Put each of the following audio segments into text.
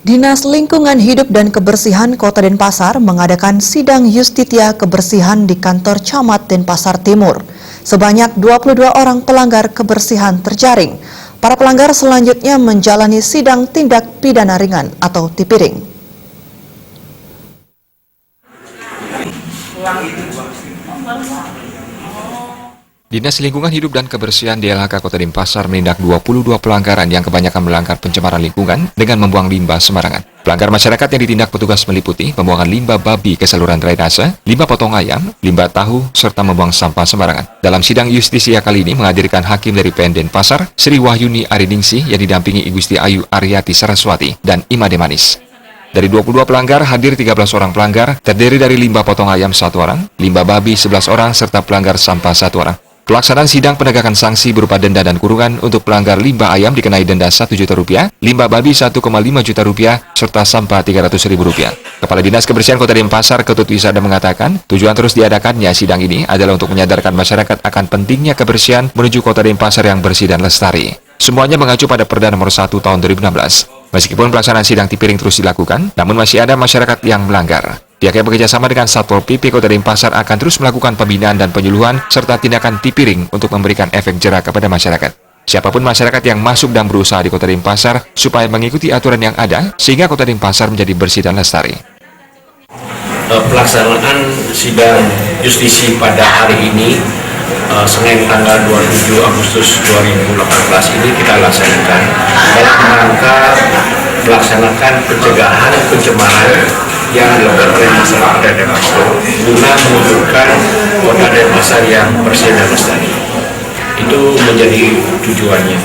Dinas Lingkungan Hidup dan Kebersihan Kota Denpasar mengadakan sidang Justitia Kebersihan di kantor Camat Denpasar Timur. Sebanyak 22 orang pelanggar kebersihan terjaring. Para pelanggar selanjutnya menjalani sidang tindak pidana ringan atau tipiring. Dinas Lingkungan Hidup dan Kebersihan DLHK Kota Denpasar menindak 22 pelanggaran yang kebanyakan melanggar pencemaran lingkungan dengan membuang limbah sembarangan. Pelanggar masyarakat yang ditindak petugas meliputi pembuangan limbah babi ke saluran drainase, limbah potong ayam, limbah tahu, serta membuang sampah sembarangan. Dalam sidang justisia kali ini menghadirkan Hakim dari PN Denpasar, Sri Wahyuni Ariningsih yang didampingi Igusti Ayu Aryati Saraswati dan Imade Manis. Dari 22 pelanggar, hadir 13 orang pelanggar, terdiri dari limbah potong ayam 1 orang, limbah babi 11 orang, serta pelanggar sampah 1 orang. Pelaksanaan sidang penegakan sanksi berupa denda dan kurungan untuk pelanggar limbah ayam dikenai denda Rp1 juta, limbah babi Rp1,5 juta, serta sampah Rp300.000. Kepala Dinas Kebersihan Kota Denpasar, Ketut Wisada mengatakan, tujuan terus diadakannya sidang ini adalah untuk menyadarkan masyarakat akan pentingnya kebersihan menuju Kota Denpasar yang bersih dan lestari. Semuanya mengacu pada Perda Nomor 1 Tahun 2016. Meskipun pelaksanaan sidang tipiring terus dilakukan, namun masih ada masyarakat yang melanggar. Pihaknya bekerjasama dengan Satpol PP Kota Denpasar akan terus melakukan pembinaan dan penyuluhan serta tindakan tipiring untuk memberikan efek jera kepada masyarakat. Siapapun masyarakat yang masuk dan berusaha di Kota Denpasar supaya mengikuti aturan yang ada sehingga Kota Denpasar menjadi bersih dan lestari. Pelaksanaan sidang justisi pada hari ini Senin tanggal 27 Agustus 2018 ini kita laksanakan dalam rangka melaksanakan pencegahan pencemaran yang dilakukan oleh masyarakat Denpasar guna mewujudkan Kota Denpasar yang bersih dan lestari. Itu menjadi tujuannya.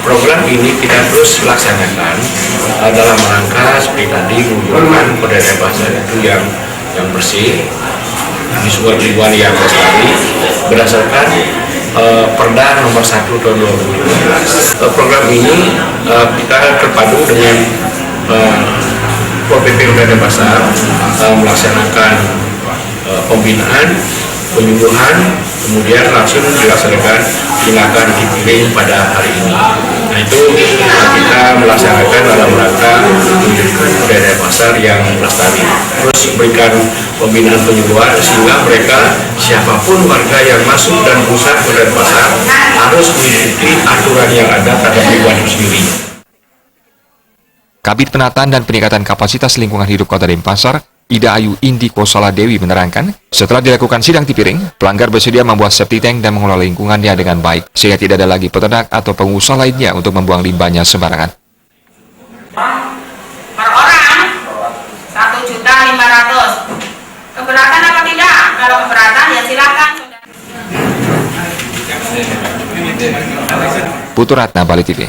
Program ini kita terus laksanakan dalam rangka seperti tadi mewujudkan Kota Denpasar itu yang bersih di sebuah lingkungan yang lestari berdasarkan Perda Nomor 1 Tahun 2015. Program ini kita terpadu dengan PP Kota Denpasar melaksanakan pembinaan, penyuluhan, kemudian langsung dilaksanakan tindakan tipiring pada hari ini. Nah itu kita melaksanakan dalam rangka menjadikan Kota Denpasar yang lestari. Terus berikan pembinaan penyuluhan sehingga mereka siapapun warga yang masuk dan berusaha ke Kota Denpasar harus mengikuti aturan yang ada terhadap lingkungan sendiri. Kabid Penataan dan Peningkatan Kapasitas Lingkungan Hidup Kota Denpasar, Ida Ayu Indi Kosala Dewi menerangkan, setelah dilakukan sidang tipiring, pelanggar bersedia membuat septic tank dan mengelola lingkungannya dengan baik, sehingga tidak ada lagi peternak atau pengusaha lainnya untuk membuang limbahnya sembarangan. Per orang Rp1.500.000. Keberatan apa tidak? Kalau keberatan ya silakan. Putu Ratna, Bali TV.